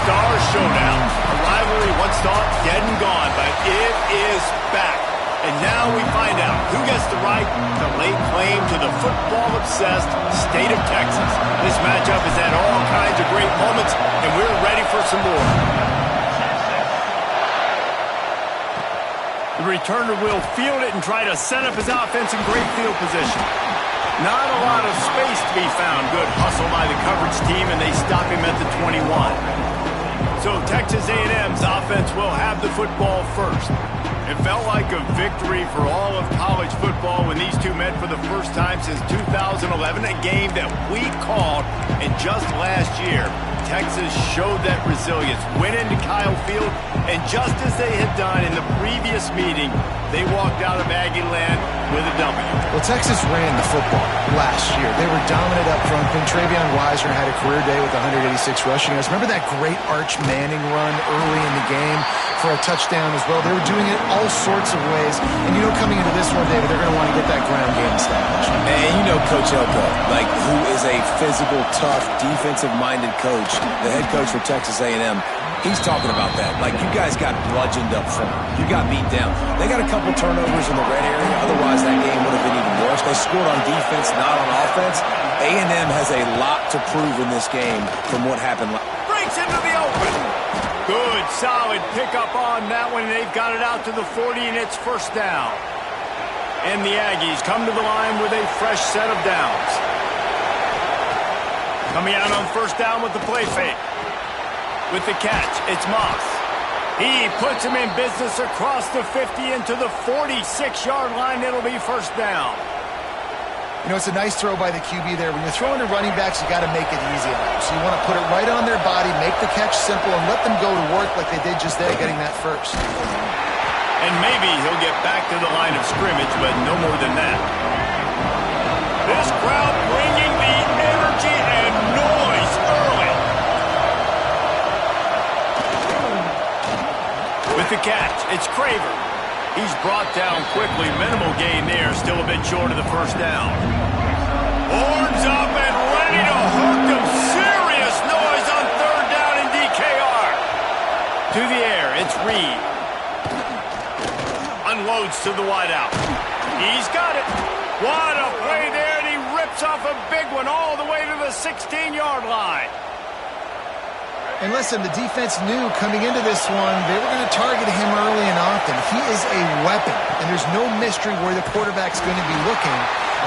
star showdown. A rivalry once thought dead and gone, but it is back. And now we find out who gets the right to lay claim to the football-obsessed state of Texas. This matchup has had all kinds of great moments, and we're ready for some more. The returner will field it and try to set up his offense in great field position. Not a lot of space to be found. Good hustle by the coverage team, and they stop him at the 21. So Texas A&M's offense will have the football first. It felt like a victory for all of college football when these two met for the first time since 2011, a game that we called, and just last year, Texas showed that resilience, went into Kyle Field, and just as they had done in the previous meeting, they walked out of Aggie land with a W. Well, Texas ran the football last year. They were dominant up front. Then Travion Weiser had a career day with 186 rushing yards. Remember that great Arch Manning run early in the game for a touchdown as well? They were doing it all sorts of ways. And you know, coming into this one, David, they're going to want to get that ground game established. And you know Coach Elko, like, who is a physical, tough, defensive-minded coach, the head coach for Texas A&M. He's talking about that. Like, you guys got bludgeoned up front. You got beat down. They got a couple turnovers in the red area. Otherwise, that game would have been even worse. They scored on defense, not on offense. A&M has a lot to prove in this game from what happened last. Breaks into the open. Good, solid pickup on that one. They've got it out to the 40, and it's first down. And the Aggies come to the line with a fresh set of downs. Coming out on first down with the play fake. With the catch, it's Moss. He puts him in business across the 50 into the 46-yard line. It'll be first down. You know, it's a nice throw by the QB there. When you're throwing to running backs, you got to make it easy on them. So you want to put it right on their body, make the catch simple, and let them go to work like they did just there, getting that first. And maybe he'll get back to the line of scrimmage, but no more than that. This crowd bringing the energy and noise early. With the catch, it's Craver. He's brought down quickly. Minimal gain there. Still a bit short of the first down. Horns up and ready to hook them. Serious noise on third down in DKR. To the air, it's Reed. Unloads to the wideout. He's got it. What a play there, and he rips off a big one all the way to the 16-yard line. And listen, the defense knew coming into this one, they were going to target him early and often. He is a weapon, and there's no mystery where the quarterback's going to be looking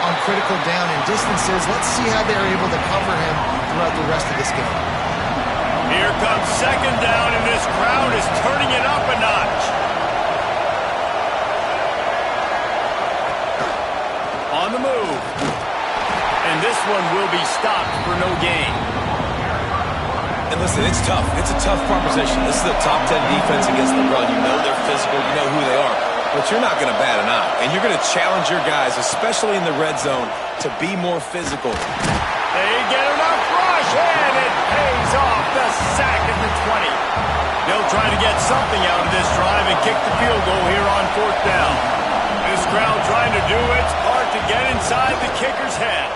on critical down and distances. Let's see how they're able to cover him throughout the rest of this game. Here comes second down, and this crowd is turning it up a notch. On the move. And this one will be stopped for no gain. And listen, it's tough. It's a tough proposition. This is a top 10 defense against the run. You know they're physical. You know who they are. But you're not going to bat an eye. And you're going to challenge your guys, especially in the red zone, to be more physical. They get enough rush, and it pays off. The sack at the 20. They'll try to get something out of this drive and kick the field goal here on fourth down. This crowd trying to do its part to get inside the kicker's head.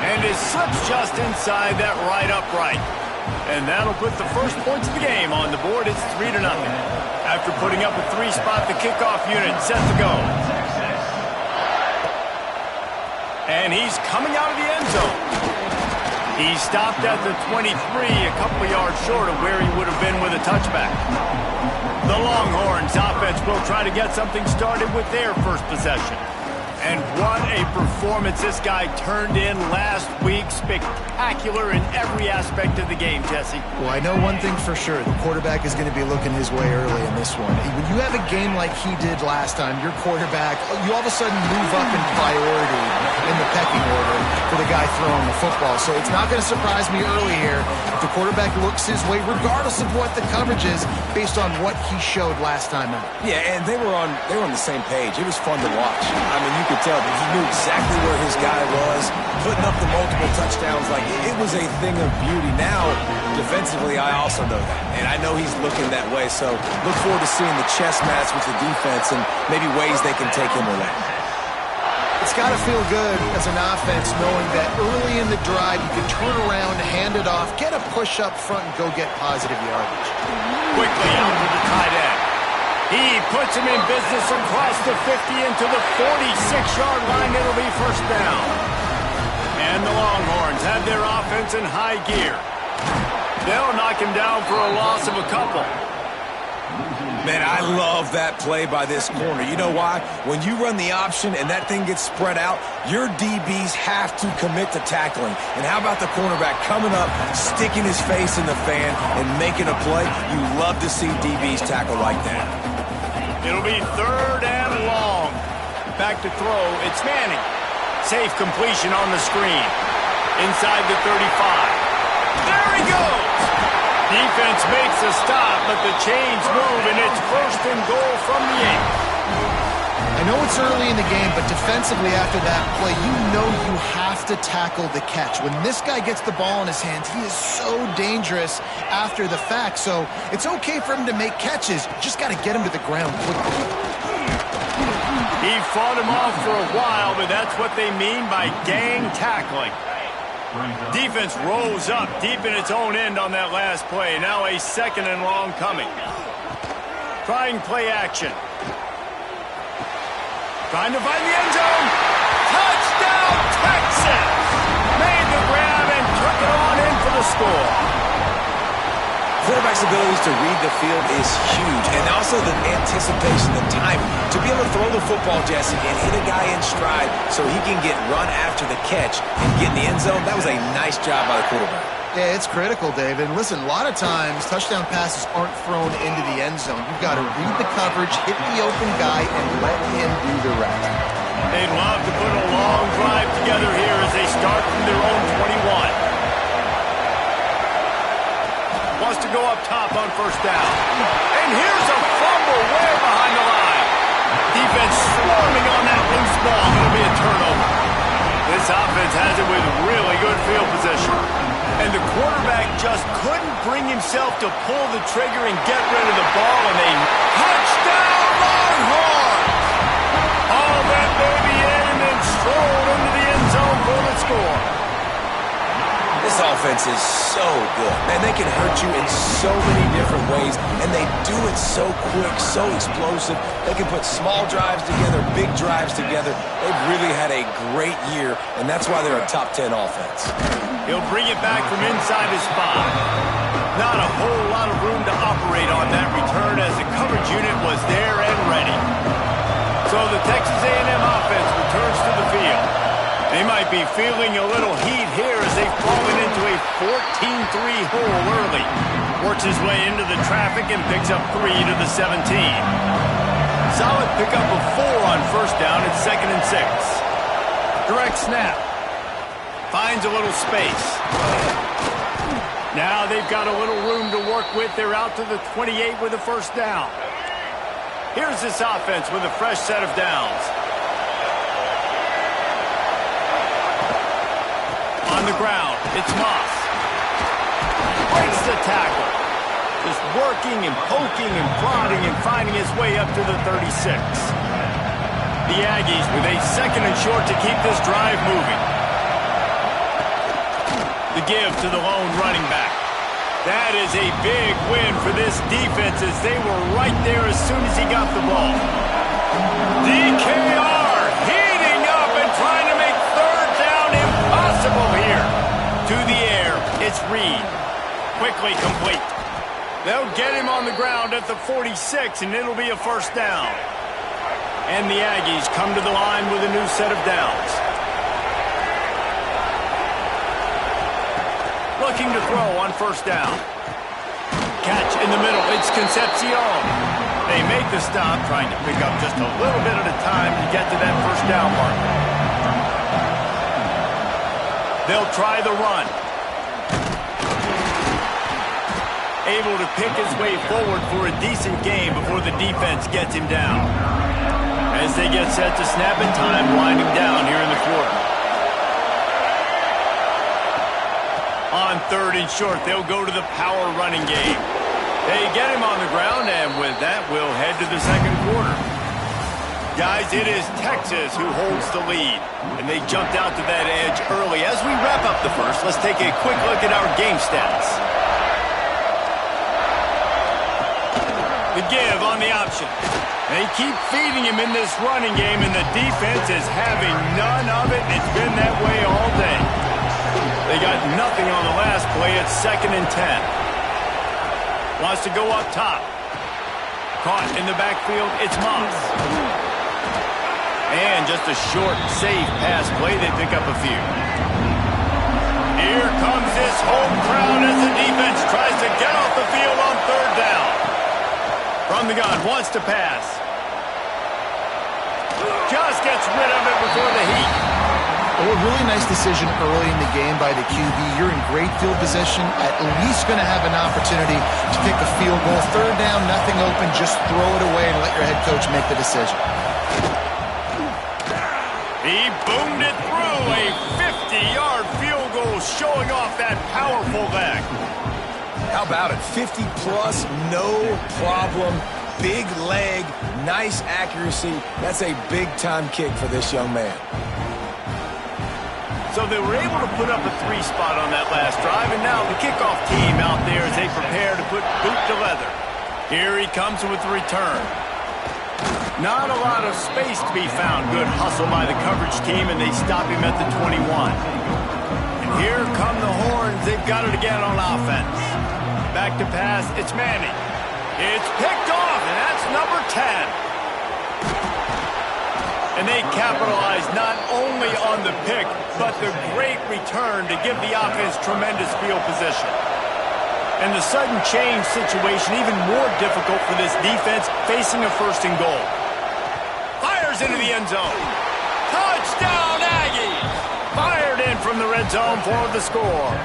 And it slips just inside that right upright. And that'll put the first points of the game on the board. It's 3-0. After putting up a 3-spot, the kickoff unit set to go. And he's coming out of the end zone. He stopped at the 23, a couple of yards short of where he would have been with a touchback. The Longhorns offense will try to get something started with their first possession. And what a performance this guy turned in last week. Spectacular in every aspect of the game, Jesse. Well, I know one thing for sure. The quarterback is going to be looking his way early in this one. When you have a game like he did last time, your quarterback, you all of a sudden move up in priority in the pecking order for the guy throwing the football. So it's not going to surprise me early here if the quarterback looks his way, regardless of what the coverage is, based on what he showed last time out. Yeah, and they were on the same page. It was fun to watch. I mean, you could tell that he knew exactly where his guy was, putting up the multiple touchdowns. Like, it was a thing of beauty. Now, defensively, I also know that. And I know he's looking that way. So look forward to seeing the chess match with the defense and maybe ways they can take him away. It's got to feel good as an offense knowing that early in the drive you can turn around, hand it off, get a push up front, and go get positive yardage. Quickly out to the tight end. He puts him in business across the 50 into the 46-yard line. It'll be first down. And the Longhorns have their offense in high gear. They'll knock him down for a loss of a couple. Man, I love that play by this corner. You know why? When you run the option and that thing gets spread out, your DBs have to commit to tackling. And how about the cornerback coming up, sticking his face in the fan, and making a play? You love to see DBs tackle like that. It'll be third and long. Back to throw. It's Manning. Safe completion on the screen. Inside the 35. There he goes! Defense makes a stop, but the chains move, and it's first and goal from the 8. I know it's early in the game, but defensively after that play, you know you have to tackle the catch. When this guy gets the ball in his hands, he is so dangerous after the fact. So it's okay for him to make catches. You just got to get him to the ground quickly. He fought him off for a while, but that's what they mean by gang tackling. Defense rolls up deep in its own end on that last play. Now a second and long coming. Trying play action. Trying to find the end zone. Touchdown, Texas! Made the grab and took it on in for the score. Quarterback's abilities to read the field is huge, and also the anticipation, the timing. To be able to throw the football, Jesse, and hit a guy in stride so he can get run after the catch and get in the end zone, that was a nice job by the quarterback. Yeah, it's critical, David. And listen, a lot of times touchdown passes aren't thrown into the end zone. You've got to read the coverage, hit the open guy, and let him do the rest. They'd love to put a long drive together here as they start from their own 21. Wants to go up top on first down. And here's a fumble way behind the line. Defense swarming on that loose ball. It'll be a turnover. This offense has it with really good field position. And the quarterback just couldn't bring himself to pull the trigger and get rid of the ball. And they touchdown Longhorns! All that baby in and then strolled into the end zone for the score. This offense is so good. Man, they can hurt you in so many different ways, and they do it so quick, so explosive. They can put small drives together, big drives together. They've really had a great year, and that's why they're a top 10 offense. He'll bring it back from inside his spot. Not a whole lot of room to operate on that return as the coverage unit was there and ready. So the Texas A&M offense returns to the field. They might be feeling a little heat here as they've fallen into a 14-3 hole early. Works his way into the traffic and picks up 3 to the 17. Solid pickup of 4 on first down at 2nd and 6. Direct snap. Finds a little space. Now they've got a little room to work with. They're out to the 28 with a first down. Here's this offense with a fresh set of downs. On the ground, it's Moss. Breaks the tackle. Just working and poking and prodding and finding his way up to the 36. The Aggies with a second and short to keep this drive moving. The give to the lone running back. That is a big win for this defense as they were right there as soon as he got the ball. DKR heating up and trying to make third down impossible here. To the air, it's Reed. Quickly complete. They'll get him on the ground at the 46, and it'll be a first down. And the Aggies come to the line with a new set of downs. Looking to throw on first down. Catch in the middle. It's Concepcion. They make the stop, trying to pick up just a little bit at a time to get to that first down mark. They'll try the run. Able to pick his way forward for a decent game before the defense gets him down. As they get set to snap in time, winding down here in the quarter. On third and short, they'll go to the power running game. They get him on the ground, and with that, we'll head to the second quarter. Guys, it is Texas who holds the lead, and they jumped out to that edge early. As we wrap up the first, let's take a quick look at our game stats. The give on the option. They keep feeding him in this running game, and the defense is having none of it. It's been that way all day. They got nothing on the last play. It's 2nd and 10. Wants to go up top. Caught in the backfield. It's Moss. And just a short, safe pass play. They pick up a few. Here comes this home crowd as the defense tries to get off the field on 3rd down. From the gun, wants to pass. Just gets rid of it before the heat. Well, a really nice decision early in the game by the QB. You're in great field position, at least going to have an opportunity to kick a field goal. 3rd down, nothing open, just throw it away and let your head coach make the decision. He boomed it through, a 50-yard field goal showing off that powerful leg. How about it? 50-plus, no problem. Big leg, nice accuracy. That's a big-time kick for this young man. So they were able to put up a 3 spot on that last drive, and now the kickoff team out there as they prepare to put boot to leather. Here he comes with the return. Not a lot of space to be found. Good hustle by the coverage team, and they stop him at the 21. And here come the horns. They've got it again on offense. Back to pass. It's Manning. It's picked off, and that's number 10. And they capitalize not only on the pick, but the great return to give the offense tremendous field position. And the sudden change situation even more difficult for this defense facing a 1st and goal. Fires into the end zone. Touchdown, Aggies! Fired in from the red zone for the score.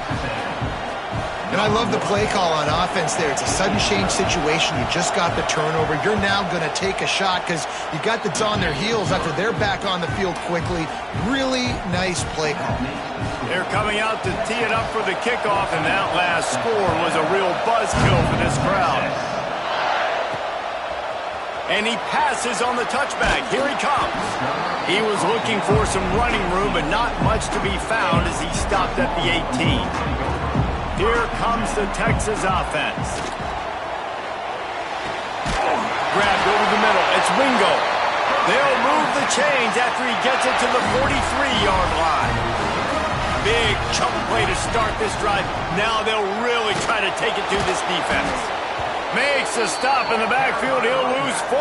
And I love the play call on offense there. It's a sudden change situation. You just got the turnover. You're now going to take a shot because you got the on their heels after they're back on the field quickly. Really nice play call. They're coming out to tee it up for the kickoff, and that last score was a real buzzkill for this crowd. And he passes on the touchback. Here he comes. He was looking for some running room, but not much to be found as he stopped at the 18. Here comes the Texas offense. Grabbed over the middle. It's Wingo. They'll move the chains after he gets it to the 43-yard line. Big chunk play to start this drive. Now they'll really try to take it to this defense. Makes a stop in the backfield. He'll lose 4.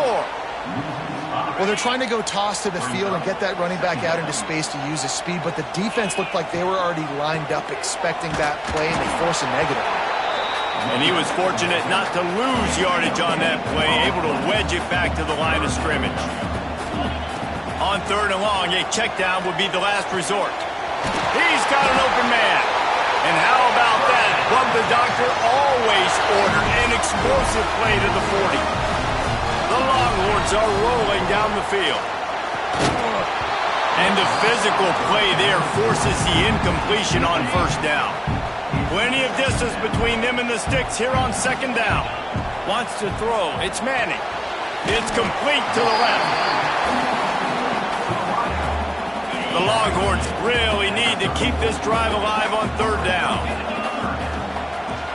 Well, they're trying to go toss to the field and get that running back out into space to use his speed, but the defense looked like they were already lined up expecting that play, and they force a negative. And he was fortunate not to lose yardage on that play, able to wedge it back to the line of scrimmage. On 3rd and long, a check down would be the last resort. He's got an open man. And how about that? What the doctor always ordered, an explosive play to the 40. The Longhorns are rolling down the field. And the physical play there forces the incompletion on 1st down. Plenty of distance between them and the sticks here on 2nd down. Wants to throw. It's Manning. It's complete to the left. The Longhorns really need to keep this drive alive on 3rd down.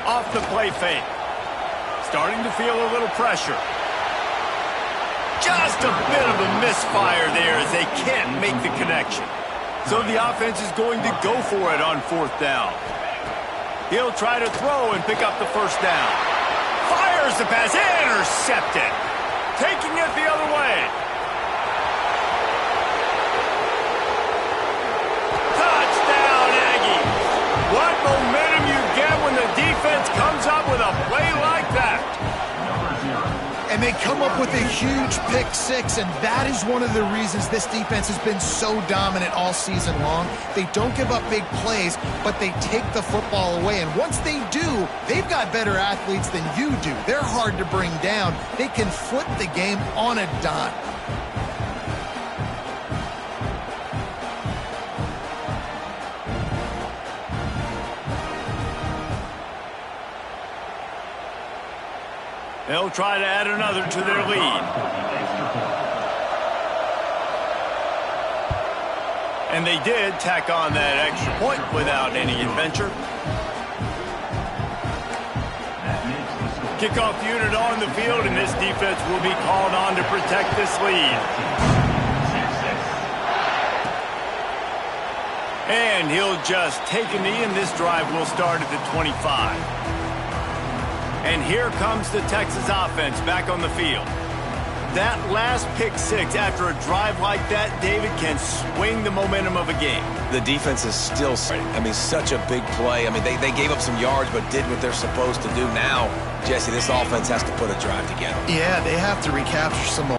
Off the play fake. Starting to feel a little pressure. Just a bit of a misfire there as they can't make the connection. So the offense is going to go for it on 4th down. He'll try to throw and pick up the 1st down. Fires the pass, intercepted. Taking it the other way. Touchdown, Aggies. What momentum you get when the defense comes up with a play like that. And they come up with a huge pick 6, and that is one of the reasons this defense has been so dominant all season long. They don't give up big plays, but they take the football away. And once they do, they've got better athletes than you do. They're hard to bring down. They can flip the game on a dime. They'll try to add another to their lead. And they did tack on that extra point without any adventure. Kickoff unit on the field, and this defense will be called on to protect this lead. And he'll just take a knee, and this drive will start at the 25. And here comes the Texas offense back on the field. That last pick six after a drive like that, David, can swing the momentum of a game. The defense is still, such a big play. They gave up some yards but did what they're supposed to do. Now, Jesse, this offense has to put a drive together. Yeah, they have to recapture some more.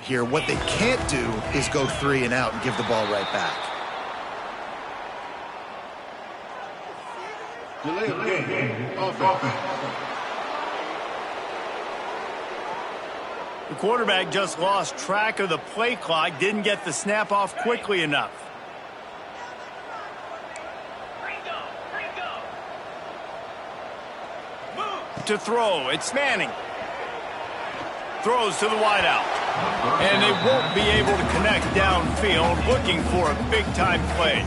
Here, what they can't do is go 3 and out and give the ball right back. Delay of game. Offense. The quarterback just lost track of the play clock, didn't get the snap off quickly enough. To throw, it's Manning. Throws to the wideout. And they won't be able to connect downfield, looking for a big-time play.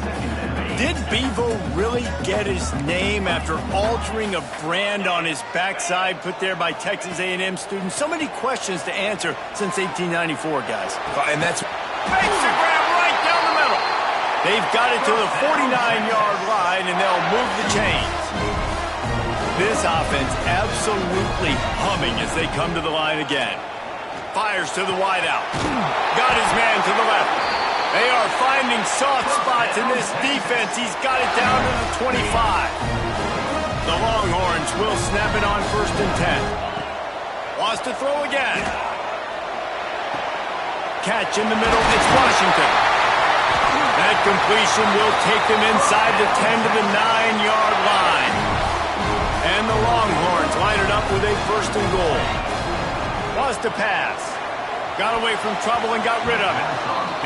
Did Bevo really get his name after altering a brand on his backside put there by Texas A&M students? So many questions to answer since 1894, guys. And that's... Makes a grab right down the middle. They've got it to the 49-yard line, and they'll move the chains. This offense absolutely humming as they come to the line again. Fires to the wideout. Got his man to the left. They are finding soft spots in this defense. He's got it down to the 25. The Longhorns will snap it on 1st and 10. Wants to throw again. Catch in the middle. It's Washington. That completion will take them inside the 10 to the 9-yard line. And the Longhorns line it up with a 1st and goal. Wants to pass. Got away from trouble and got rid of it.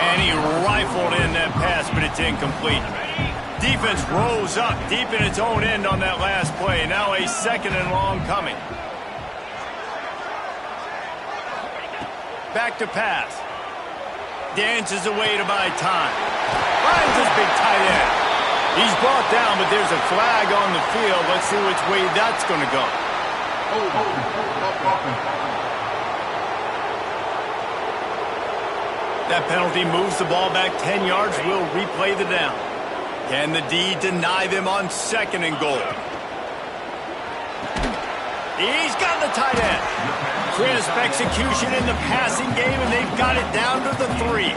And he rifled in that pass, but it's incomplete. Defense rose up deep in its own end on that last play. Now a 2nd and long coming. Back to pass. Dances away to buy time. Finds his big tight end. He's brought down, but there's a flag on the field. Let's see which way that's going to go. That penalty moves the ball back 10 yards. We'll replay the down. Can the D deny them on 2nd and goal? He's got the tight end. Crisp execution in the passing game, and they've got it down to the 3.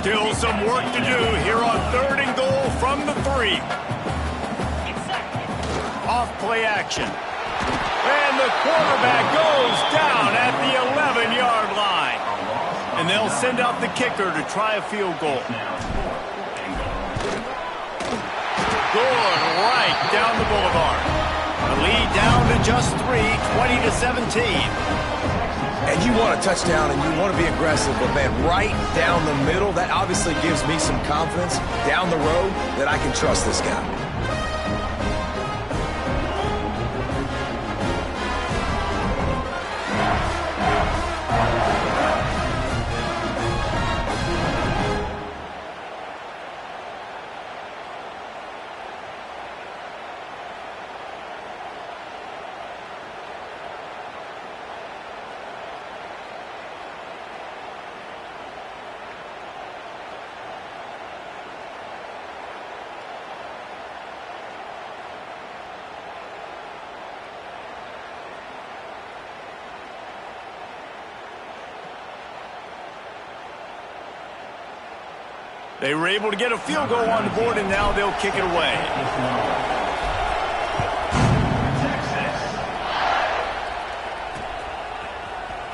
Still some work to do here on 3rd and goal from the 3. Off play action. And the quarterback goes down at the 11-yard line. And they'll send out the kicker to try a field goal. Good right down the boulevard. The lead down to just 3, 20-17. And you want a touchdown and you want to be aggressive, but man, right down the middle, that obviously gives me some confidence down the road that I can trust this guy. They were able to get a field goal on the board, and now they'll kick it away.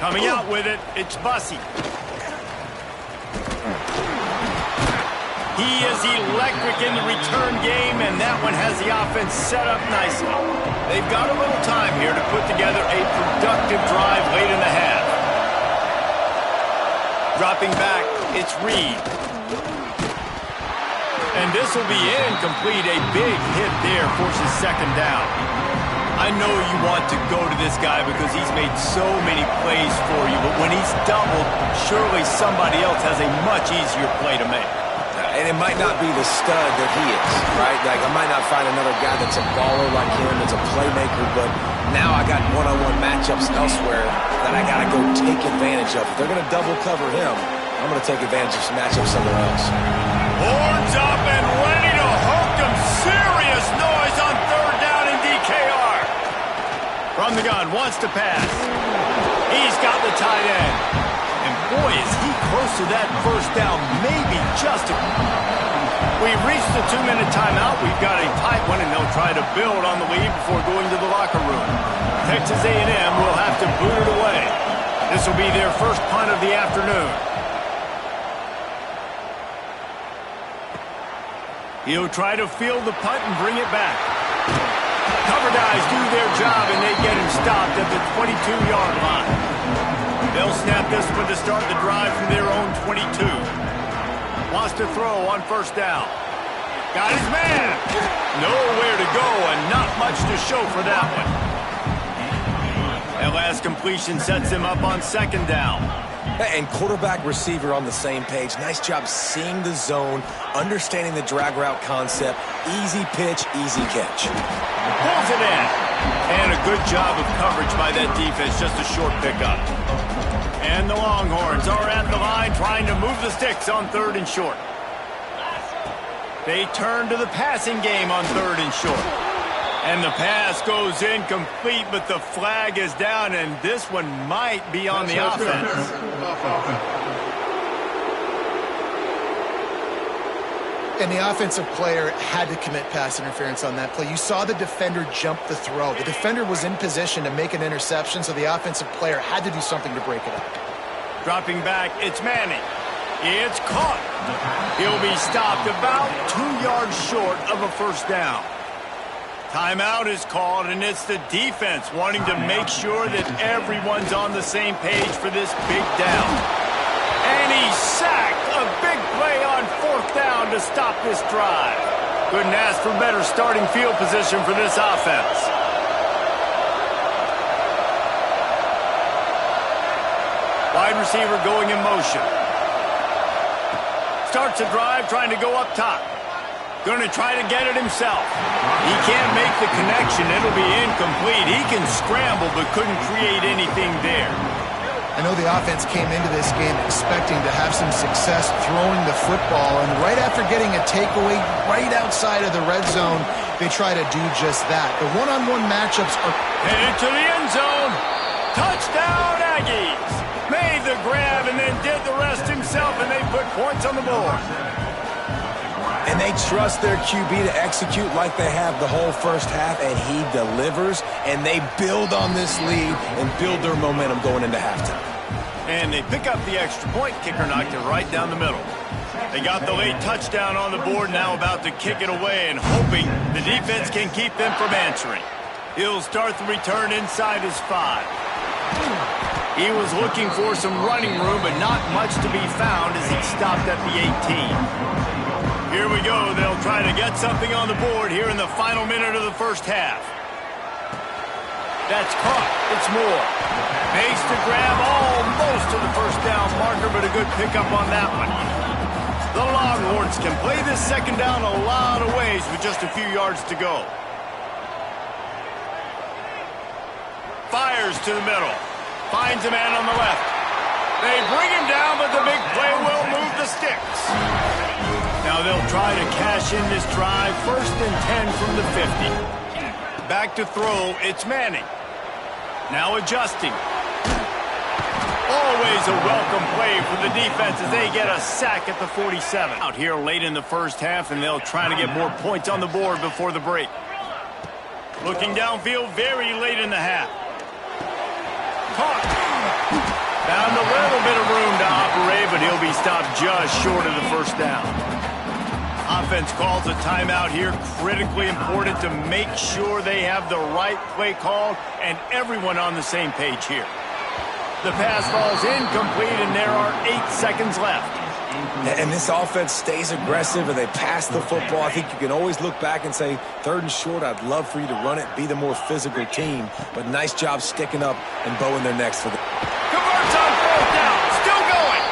Coming out with it, it's Bussey. He is electric in the return game, and that one has the offense set up nicely. They've got a little time here to put together a productive drive late in the half. Dropping back, it's Reed. And this will be incomplete. A big hit there forces 2nd down. I know you want to go to this guy because he's made so many plays for you, but when he's doubled, surely somebody else has a much easier play to make. And it might not be the stud that he is, right? Like, I might not find another guy that's a baller like him, that's a playmaker, but now I got one-on-one matchups elsewhere that I got to go take advantage of. If they're going to double cover him, I'm going to take advantage of some matchups somewhere else. Horns up and ready to hook them. Serious noise on 3rd down in DKR. From the gun, wants to pass. He's got the tight end. And boy, is he close to that 1st down. Maybe just a... We've reached the 2-minute timeout. We've got a tight one, and they'll try to build on the lead before going to the locker room. Texas A&M will have to boot it away. This will be their first punt of the afternoon. He'll try to field the punt and bring it back. Cover guys do their job, and they get him stopped at the 22-yard line. They'll snap this one to start the drive from their own 22. Wants to throw on 1st down. Got his man. Nowhere to go, and not much to show for that one. That last completion sets him up on 2nd down. And quarterback receiver on the same page. Nice job seeing the zone, understanding the drag route concept. Easy pitch, easy catch. Pulls it in. And a good job of coverage by that defense. Just a short pickup. And the Longhorns are at the line trying to move the sticks on 3rd and short. They turn to the passing game on 3rd and short. And the pass goes incomplete, but the flag is down, and this one might be on the offense. And the offensive player had to commit pass interference on that play. You saw the defender jump the throw. The defender was in position to make an interception, so the offensive player had to do something to break it up. Dropping back, it's Manning. It's caught. He'll be stopped about 2 yards short of a 1st down. Timeout is called, and it's the defense wanting to make sure that everyone's on the same page for this big down. And he's sacked. A big play on 4th down to stop this drive. Couldn't ask for better starting field position for this offense. Wide receiver going in motion. Starts a drive trying to go up top. Going to try to get it himself. He can't make the connection. It'll be incomplete. He can scramble but couldn't create anything there. I know the offense came into this game expecting to have some success throwing the football, and right after getting a takeaway right outside of the red zone, they try to do just that. The one-on-one matchups are headed to the end zone. Touchdown, Aggies. Made the grab and then did the rest himself, and they put points on the board. And they trust their QB to execute like they have the whole first half, and he delivers, and they build on this lead and build their momentum going into halftime. And they pick up the extra point. Kicker knocked it right down the middle. They got the late touchdown on the board, now about to kick it away and hoping the defense can keep them from answering. He'll start the return inside his 5. He was looking for some running room, but not much to be found as he stopped at the 18. Here we go. They'll try to get something on the board here in the final minute of the first half. That's caught. It's Moore. Makes the grab almost to the first down marker, but a good pickup on that one. The Longhorns can play this second down a lot of ways with just a few yards to go. Fires to the middle. Finds a man on the left. They bring him down, but the big play will move the sticks. Now they'll try to cash in this drive. 1st and 10 from the 50. Back to throw. It's Manning. Now adjusting. Always a welcome play for the defense as they get a sack at the 47. Out here late in the first half, and they'll try to get more points on the board before the break. Looking downfield very late in the half. Caught. Found a little bit of room to operate, but he'll be stopped just short of the first down. Offense calls a timeout here. Critically important to make sure they have the right play call and everyone on the same page here. The pass falls incomplete, and there are 8 seconds left. And this offense stays aggressive, and they pass the football. I think you can always look back and say, 3rd and short, I'd love for you to run it, be the more physical team. But nice job sticking up and bowing their necks for the... Converts on 4th down. Still going.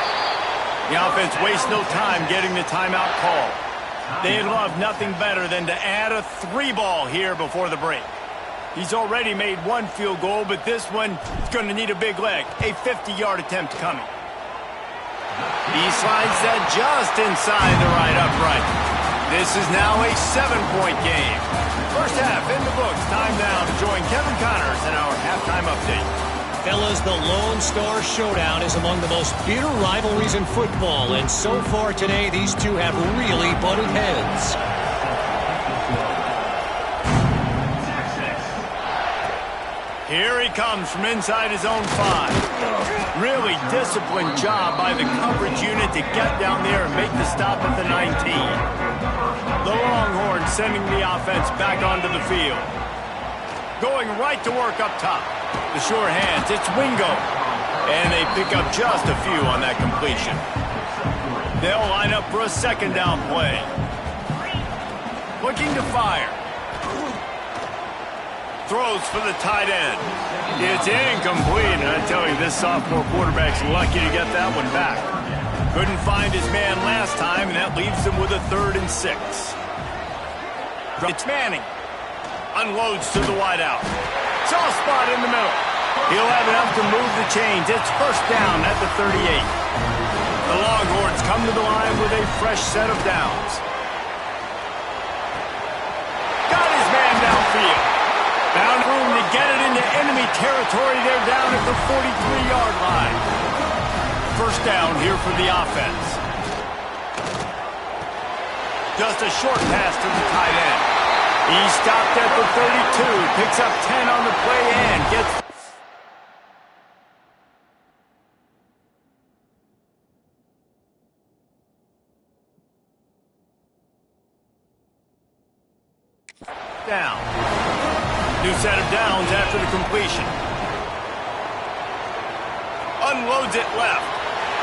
The offense wastes no time getting the timeout call. They'd love nothing better than to add a 3-ball here before the break. He's already made 1 field goal, but this one is going to need a big leg. A 50-yard attempt coming. He slides that just inside the right upright. This is now a 7-point game. First half in the books. Time now to join Kevin Connors in our halftime update. Fellas, the Lone Star Showdown is among the most bitter rivalries in football, and so far today, these two have really butted heads. Here he comes from inside his own 5. Really disciplined job by the coverage unit to get down there and make the stop at the 19. The Longhorns sending the offense back onto the field. Going right to work up top. The sure hands, it's Wingo. And they pick up just a few on that completion. They'll line up for a 2nd down play. Looking to fire. Throws for the tight end. It's incomplete, and I tell you, this sophomore quarterback's lucky to get that one back. Couldn't find his man last time, and that leaves him with a 3rd and 6. It's Manning. Unloads to the wideout. Soft spot in the middle. He'll have enough to move the chains. It's 1st down at the 38. The Longhorns come to the line with a fresh set of downs. Got his man downfield. Found room to get it into enemy territory. They're down at the 43-yard line. 1st down here for the offense. Just a short pass to the tight end. He stopped at the 32, picks up 10 on the play and gets... down. New set of downs after the completion. Unloads it left.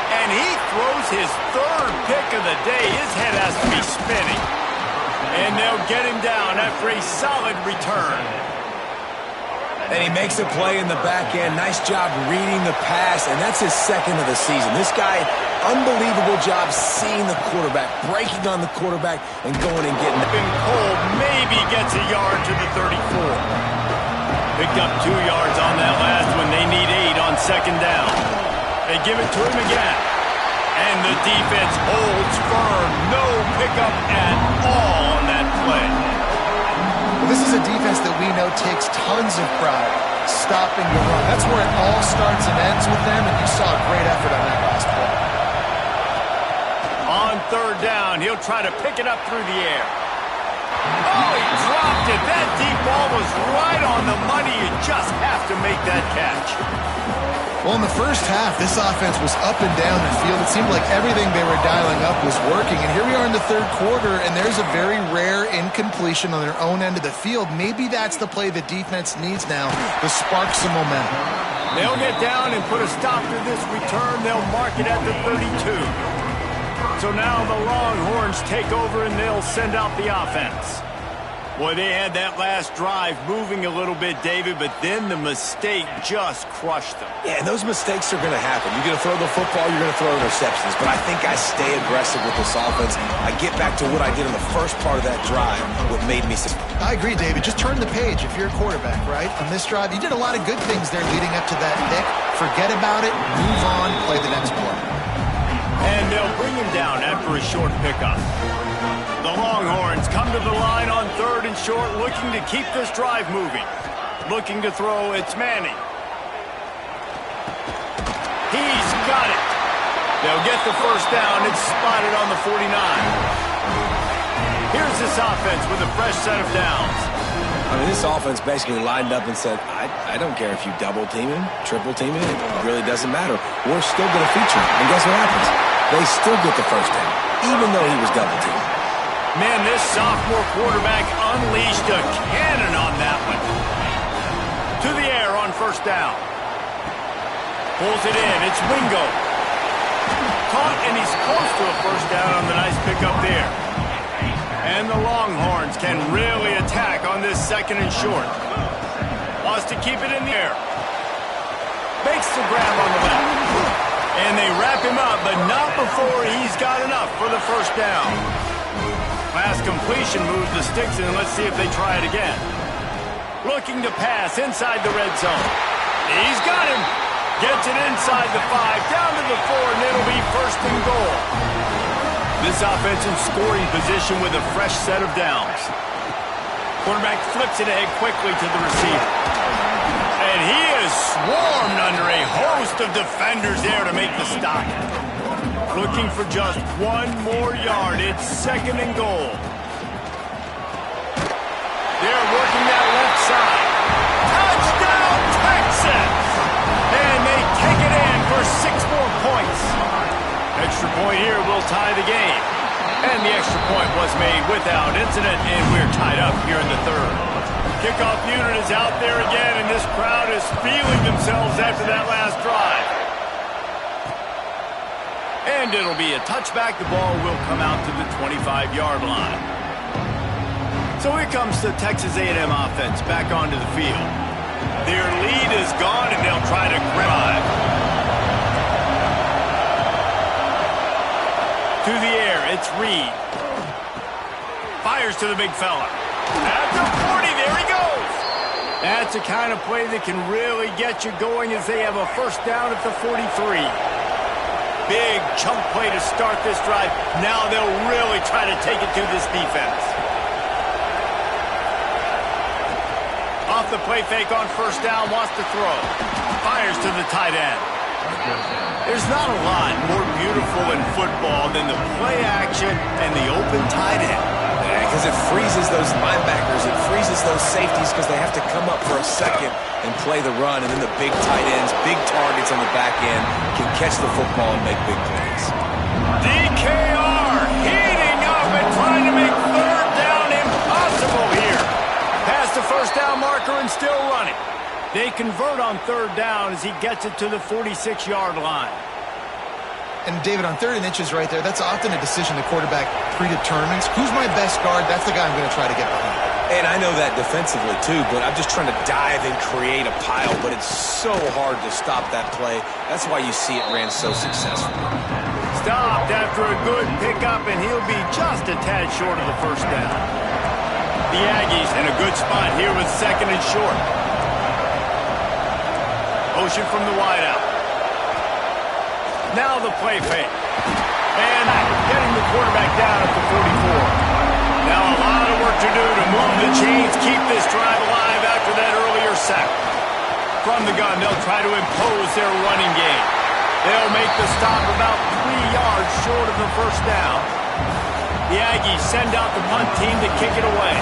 And he throws his third pick of the day. His head has to be spinning. And they'll get him down after a solid return. And he makes a play in the back end. Nice job reading the pass, and that's his second of the season. This guy, unbelievable job seeing the quarterback, breaking on the quarterback, and going and getting it. Cole maybe gets a yard to the 34. Picked up 2 yards on that last one. They need 8 on second down. They give it to him again. And the defense holds firm. No pickup at all on that play. Well, this is a defense that we know takes tons of pride stopping the run. That's where it all starts and ends with them, and you saw a great effort on that last play. On third down, he'll try to pick it up through the air. Oh, he dropped it. That deep ball was right on the money. You just have to make that catch. Well, in the first half, this offense was up and down the field. It seemed like everything they were dialing up was working. And here we are in the third quarter, and there's a very rare incompletion on their own end of the field. Maybe that's the play the defense needs now to spark some momentum. They'll get down and put a stop to this return. They'll mark it at the 32. So now the Longhorns take over, and they'll send out the offense. Boy, they had that last drive moving a little bit, David, but then the mistake just crushed them. Yeah, and those mistakes are going to happen. You're going to throw the football, you're going to throw interceptions. But I think I stay aggressive with this offense. I get back to what I did in the first part of that drive, what made me... I agree, David. Just turn the page if you're a quarterback, right? On this drive, you did a lot of good things there leading up to that pick. Forget about it, move on, play the next play. And they'll bring him down after a short pickup. The Longhorns come to the line on third and short, looking to keep this drive moving. Looking to throw, it's Manning. He's got it. They'll get the first down. It's spotted on the 49. Here's this offense with a fresh set of downs. I mean, this offense basically lined up and said, I don't care if you double team him, triple team him. It really doesn't matter. We're still going to feature him. And guess what happens? They still get the first down, even though he was double teamed. Man, this sophomore quarterback unleashed a cannon on that one. To the air on first down. Pulls it in. It's Wingo. Caught, and he's close to a first down on the nice pickup there. And the Longhorns can really attack on this second and short. Wants to keep it in the air. Makes the grab on the left. And they wrap him up, but not before he's got enough for the first down. Last completion moves the sticks in. Let's see if they try it again. Looking to pass inside the red zone. He's got him. Gets it inside the 5, down to the 4, and it'll be first and goal. This offense in scoring position with a fresh set of downs. Quarterback flips it ahead quickly to the receiver. And he is swarmed under a host of defenders there to make the stop. Looking for just 1 more yard. It's second and goal. They're working that left side. Touchdown, Texas! And they take it in for 6 more points. Extra point here will tie the game. And the extra point was made without incident, and we're tied up here in the third. Kickoff unit is out there again, and this crowd is feeling themselves after that last drive. And it'll be a touchback. The ball will come out to the 25-yard line. So here comes the Texas A&M offense back onto the field. Their lead is gone, and they'll try to drive. To the air, it's Reed. Fires to the big fella. At the 40, there he goes. That's the kind of play that can really get you going as they have a first down at the 43. Big chunk play to start this drive. Now they'll really try to take it to this defense. Off the play fake on first down, wants to throw. Fires to the tight end. There's not a lot more beautiful in football than the play action and the open tight end. Because it freezes those linebackers, it freezes those safeties because they have to come up for a second and play the run, and then the big tight ends, big targets on the back end can catch the football and make big plays. DKR heating up and trying to make third down impossible here. marker and still running. They convert on third down as he gets it to the 46-yard line. And, David, on 3rd and inches right there, that's often a decision the quarterback predetermines. Who's my best guard? That's the guy I'm going to try to get behind. And I know that defensively, too, but I'm just trying to dive and create a pile, but it's so hard to stop that play. That's why you see it ran so successfully. Stopped after a good pickup, and he'll be just a tad short of the first down. The Aggies in a good spot here with 2nd and short. Motion from the wideout. Now the play fake. And getting the quarterback down at the 44. Now a lot of work to do to move the chains, keep this drive alive after that earlier sack. From the gun, they'll try to impose their running game. They'll make the stop about 3 yards short of the first down. The Aggies send out the punt team to kick it away.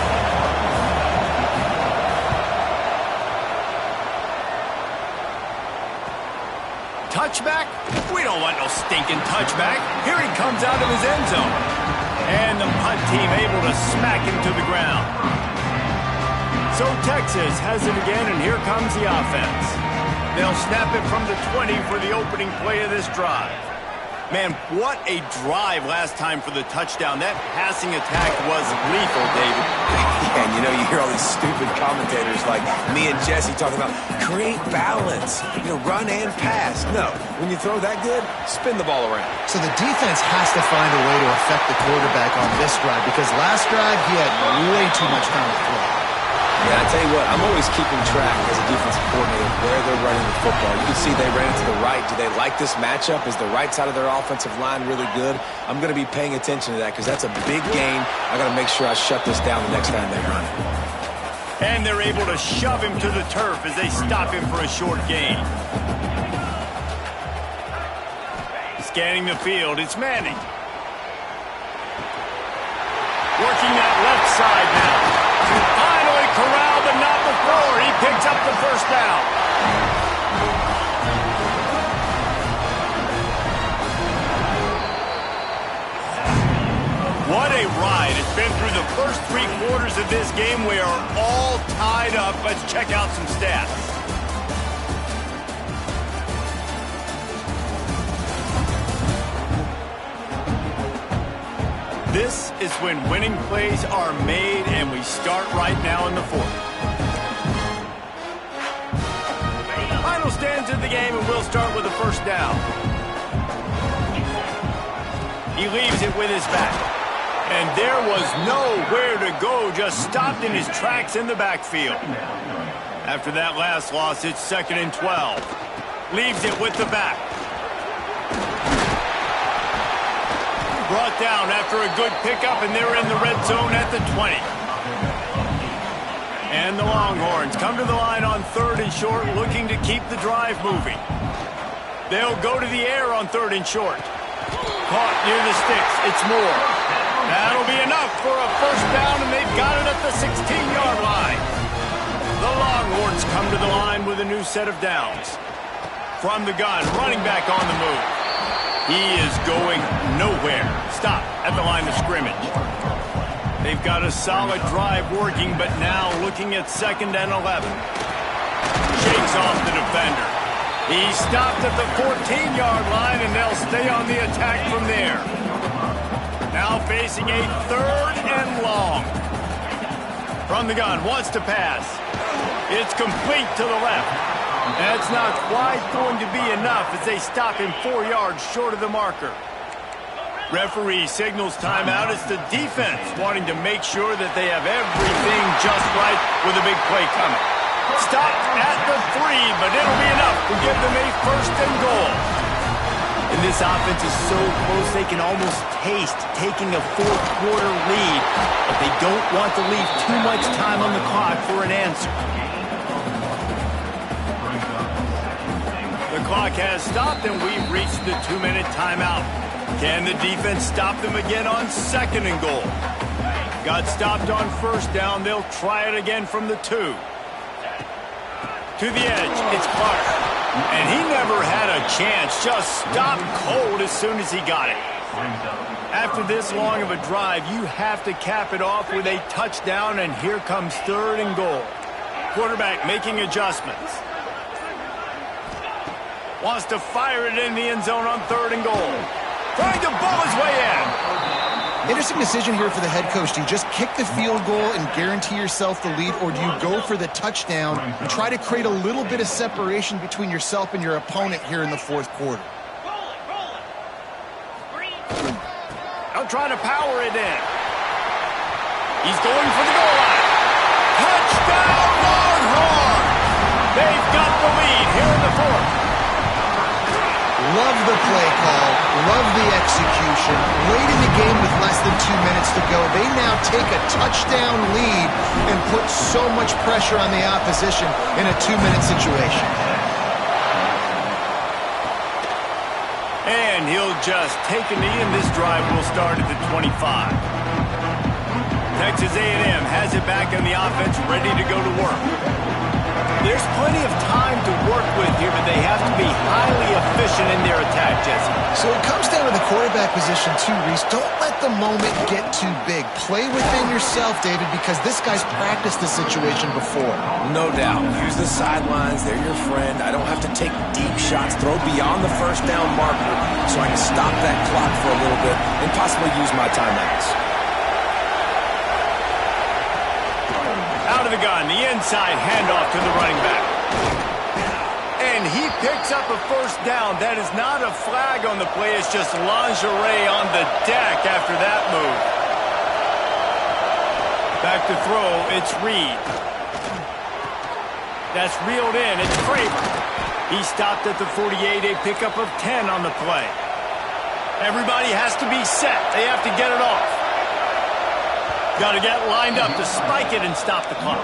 Touchback? We don't want no stinking touchback. Here he comes out of his end zone. And the punt team able to smack him to the ground. So Texas has it again, and here comes the offense. They'll snap it from the 20 for the opening play of this drive. Man, what a drive last time for the touchdown. That passing attack was lethal, David. And, you know, you hear all these stupid commentators like me and Jesse talking about create balance, run and pass. No, when you throw that good, spin the ball around. So the defense has to find a way to affect the quarterback on this drive because last drive he had way too much time to throw. Yeah, I tell you what, I'm always keeping track as a defensive coordinator where they're running the football. You can see they ran it to the right. Do they like this matchup? Is the right side of their offensive line really good? I'm going to be paying attention to that because that's a big gain. I got to make sure I shut this down the next time they run it. And they're able to shove him to the turf as they stop him for a short gain. Scanning the field, it's Manning. Working that left side now. Finally corralled, but not before. He picks up the first down. What a ride. It's been through the first 3 quarters of this game. We are all tied up. Let's check out some stats. This is when winning plays are made, and we start right now in the 4th. Final stands of the game, and we'll start with the first down. He leaves it with his back. And there was nowhere to go, just stopped in his tracks in the backfield. After that last loss, it's 2nd and 12. Leaves it with the back. Brought down after a good pickup, and they're in the red zone at the 20. And the Longhorns come to the line on 3rd and short, looking to keep the drive moving. They'll go to the air on 3rd and short. Caught near the sticks. It's Moore. That'll be enough for a first down, and they've got it at the 16-yard line. The Longhorns come to the line with a new set of downs. From the gun, running back on the move. He is going nowhere. Stop at the line of scrimmage. They've got a solid drive working, but now looking at 2nd and 11. Shakes off the defender. He stopped at the 14-yard line, and they'll stay on the attack from there. Now facing a 3rd and long. From the gun, wants to pass. It's complete to the left. That's not quite going to be enough as they stop him 4 yards short of the marker. Referee signals timeout. It's the defense wanting to make sure that they have everything just right with a big play coming. Stopped at the 3, but it'll be enough to give them a 1st and goal. And this offense is so close they can almost taste taking a 4th quarter lead, but they don't want to leave too much time on the clock for an answer. The clock has stopped, and we've reached the 2-minute timeout. Can the defense stop them again on 2nd and goal? Got stopped on 1st down. They'll try it again from the 2. To the edge, it's Clark. And he never had a chance. Just stopped cold as soon as he got it. After this long of a drive, you have to cap it off with a touchdown, and here comes 3rd and goal. Quarterback making adjustments. Wants to fire it in the end zone on 3rd and goal. Trying to bull his way in. Interesting decision here for the head coach. Do you just kick the field goal and guarantee yourself the lead, or do you go for the touchdown and try to create a little bit of separation between yourself and your opponent here in the 4th quarter? I'll try to power it in. He's going for the goal line. Touchdown, Longhorn! They've got the lead here in the 4th. Love the play call. Love the execution. Late in the game with less than 2 minutes to go, they now take a touchdown lead and put so much pressure on the opposition in a 2-minute situation. And he'll just take a knee, and this drive will start at the 25. Texas A&M has it back on the offense, ready to go to work. There's plenty of time to work with here, but they have to be highly efficient in their attack, Jesse. So it comes down to the quarterback position too, Reese. Don't let the moment get too big. Play within yourself, David, because this guy's practiced this situation before. No doubt. Use the sidelines. They're your friend. I don't have to take deep shots. Throw beyond the 1st down marker so I can stop that clock for a little bit and possibly use my timeouts. Out of the gun, the inside handoff to the running back. And he picks up a 1st down. That is not a flag on the play. It's just lingerie on the deck after that move. Back to throw, it's Reed. That's reeled in, it's Craver. He stopped at the 48, a pickup of 10 on the play. Everybody has to be set. They have to get it off. Got to get lined up to spike it and stop the clock.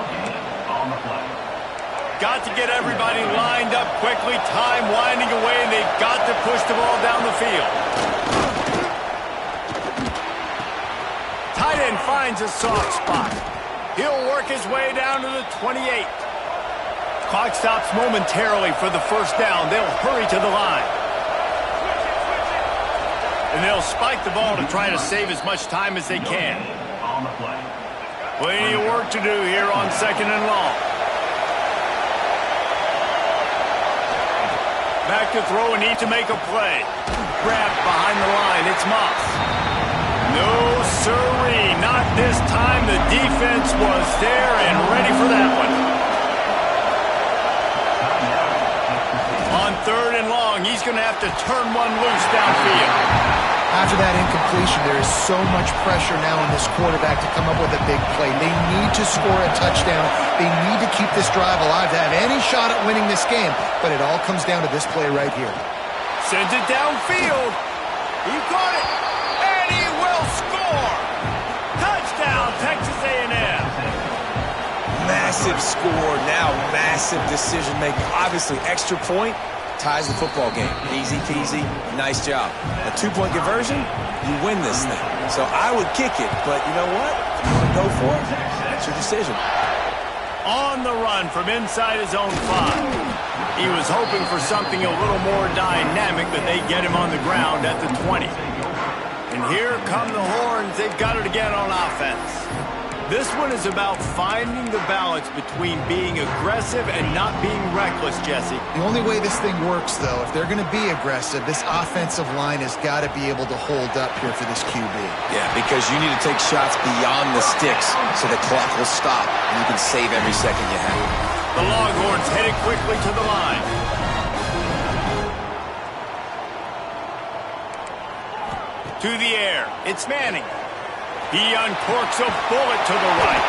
Got to get everybody lined up quickly. Time winding away, and they've got to push the ball down the field. Tight end finds a soft spot. He'll work his way down to the 28. Clock stops momentarily for the 1st down. They'll hurry to the line. And they'll spike the ball to try to save as much time as they can. Plenty of work to do here on 2nd and long. Back to throw and need to make a play. Grabbed behind the line. It's Moss. No siree. Not this time. The defense was there and ready for that one. On 3rd and long, he's going to have to turn one loose downfield. After that incompletion, there is so much pressure now on this quarterback to come up with a big play. They need to score a touchdown. They need to keep this drive alive to have any shot at winning this game. But it all comes down to this play right here. Sends it downfield. He caught it. And he will score. Touchdown, Texas A&M. Massive score. Now massive decision-making. Obviously, extra point ties the football game. Easy peasy. Nice job. A 2-point conversion, you win this thing. So I would kick it, but you know what? You want to go for it? That's your decision. On the run from inside his own 5. He was hoping for something a little more dynamic, but they get him on the ground at the 20. And here come the horns. They've got it again on offense. This one is about finding the balance between being aggressive and not being reckless, Jesse. The only way this thing works, though, if they're going to be aggressive, this offensive line has got to be able to hold up here for this QB. Yeah, because you need to take shots beyond the sticks so the clock will stop and you can save every second you have. The Longhorns headed quickly to the line. To the air, it's Manning. He uncorks a bullet to the right.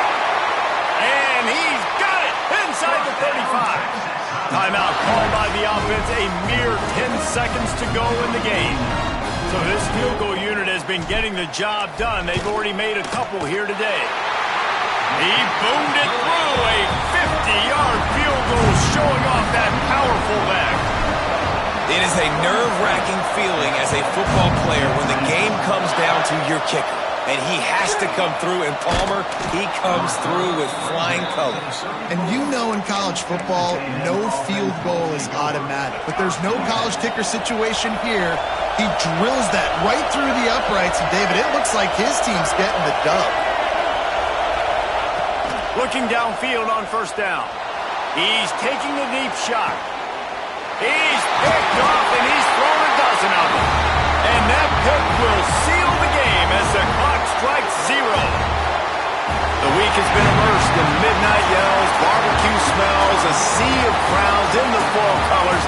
And he's got it inside the 35. Timeout called by the offense. A mere 10 seconds to go in the game. So this field goal unit has been getting the job done. They've already made a couple here today. He boomed it through. A 50-yard field goal showing off that powerful back. It is a nerve-wracking feeling as a football player when the game comes down to your kicker. And he has to come through, and Palmer, he comes through with flying colors. And you know in college football, no field goal is automatic. But there's no college kicker situation here. He drills that right through the uprights, and David, it looks like his team's getting the dub. Looking downfield on first down. He's taking the deep shot. He's picked off, and he's thrown a dozen of them. And that pick will seal the game as the clock strikes 0. The week has been immersed in midnight yells,